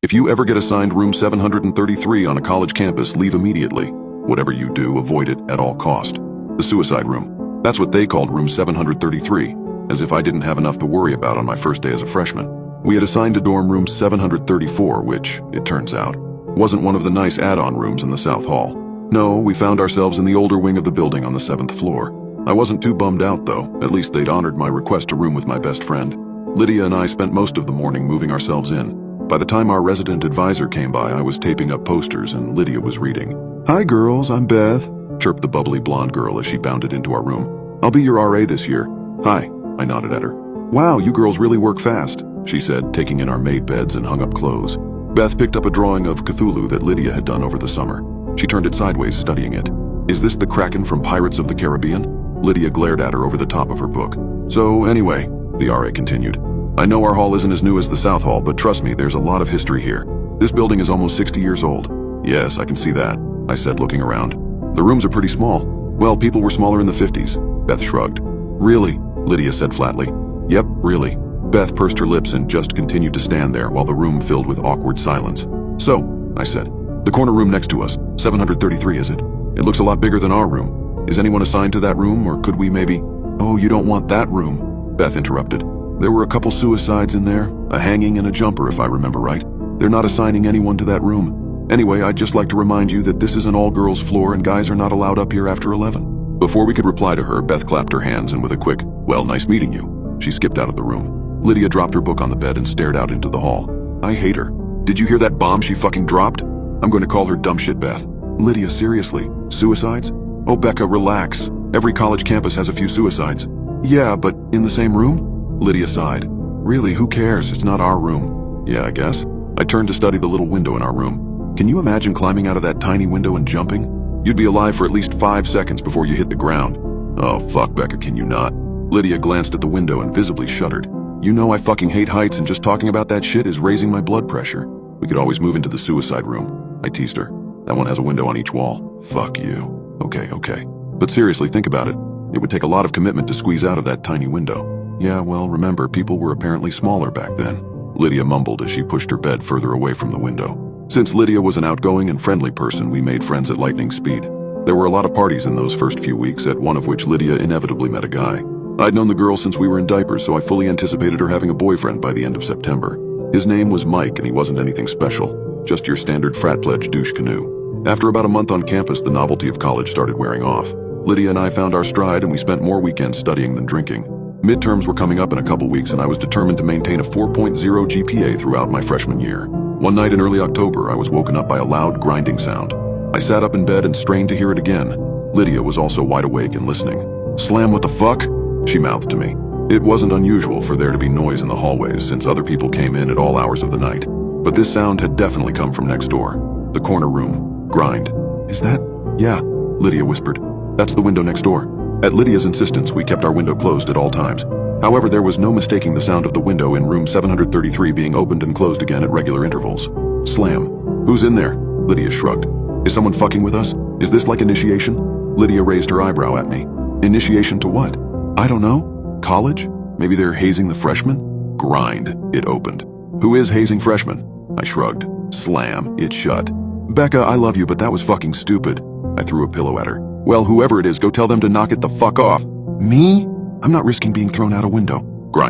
If you ever get assigned room 733 on a college campus, leave immediately. Whatever you do, avoid it at all cost. The suicide room. That's what they called room 733, as if I didn't have enough to worry about on my first day as a freshman. We had assigned to dorm room 734, which, it turns out, wasn't one of the nice add-on rooms in the South Hall. No, we found ourselves in the older wing of the building on the 7th floor. I wasn't too bummed out, though. At least they'd honored my request to room with my best friend. Lydia and I spent most of the morning moving ourselves in. By the time our resident advisor came by, I was taping up posters and Lydia was reading. "Hi girls, I'm Beth," chirped the bubbly blonde girl as she bounded into our room. "I'll be your RA this year." "Hi," I nodded at her. "Wow, you girls really work fast," she said, taking in our made beds and hung up clothes. Beth picked up a drawing of Cthulhu that Lydia had done over the summer. She turned it sideways, studying it. "Is this the Kraken from Pirates of the Caribbean?" Lydia glared at her over the top of her book. "So anyway," the RA continued, "I know our hall isn't as new as the South Hall, but trust me, there's a lot of history here. This building is almost 60 years old." "Yes, I can see that," I said, looking around. "The rooms are pretty small." "Well, people were smaller in the 50s, Beth shrugged. "Really?" Lydia said flatly. "Yep, really." Beth pursed her lips and just continued to stand there while the room filled with awkward silence. "So," I said, "the corner room next to us, 733, is it? It looks a lot bigger than our room. Is anyone assigned to that room, or could we maybe—" "Oh, you don't want that room," Beth interrupted. "There were a couple suicides in there, a hanging and a jumper if I remember right. They're not assigning anyone to that room. Anyway, I'd just like to remind you that this is an all-girls floor and guys are not allowed up here after 11. Before we could reply to her, Beth clapped her hands and with a quick, "Well, nice meeting you," she skipped out of the room. Lydia dropped her book on the bed and stared out into the hall. "I hate her. Did you hear that bomb she fucking dropped? I'm going to call her dumb shit Beth." "Lydia, seriously? Suicides?" "Oh, Becca, relax. Every college campus has a few suicides." "Yeah, but in the same room?" Lydia sighed. "Really, who cares? It's not our room." "Yeah, I guess." I turned to study the little window in our room. "Can you imagine climbing out of that tiny window and jumping? You'd be alive for at least 5 seconds before you hit the ground." "Oh, fuck, Becca, can you not?" Lydia glanced at the window and visibly shuddered. "You know I fucking hate heights, and just talking about that shit is raising my blood pressure. We could always move into the suicide room," I teased her. "That one has a window on each wall." "Fuck you." Okay. But seriously, think about it. It would take a lot of commitment to squeeze out of that tiny window." "Yeah, well, remember, people were apparently smaller back then," Lydia mumbled as she pushed her bed further away from the window. Since Lydia was an outgoing and friendly person, we made friends at lightning speed. There were a lot of parties in those first few weeks, at one of which Lydia inevitably met a guy. I'd known the girl since we were in diapers, so I fully anticipated her having a boyfriend by the end of September. His name was Mike, and he wasn't anything special, just your standard frat pledge douche canoe. After about a month on campus, the novelty of college started wearing off. Lydia and I found our stride, and we spent more weekends studying than drinking. Midterms were coming up in a couple weeks, and I was determined to maintain a 4.0 GPA throughout my freshman year. One night in early October, I was woken up by a loud grinding sound. I sat up in bed and strained to hear it again. Lydia was also wide awake and listening. "Slam, what the fuck?" she mouthed to me. It wasn't unusual for there to be noise in the hallways, since other people came in at all hours of the night. But this sound had definitely come from next door. The corner room. Grind. "Is that—" "Yeah," Lydia whispered. "That's the window next door." At Lydia's insistence, we kept our window closed at all times. However, there was no mistaking the sound of the window in room 733 being opened and closed again at regular intervals. "Slam." "Who's in there?" Lydia shrugged. "Is someone fucking with us? Is this like initiation?" Lydia raised her eyebrow at me. "Initiation to what?" "I don't know. College? Maybe they're hazing the freshmen?" Grind. It opened. "Who is hazing freshmen?" I shrugged. Slam. It shut. "Becca, I love you, but that was fucking stupid." I threw a pillow at her. "Well, whoever it is, go tell them to knock it the fuck off." "Me? I'm not risking being thrown out a window." Grind.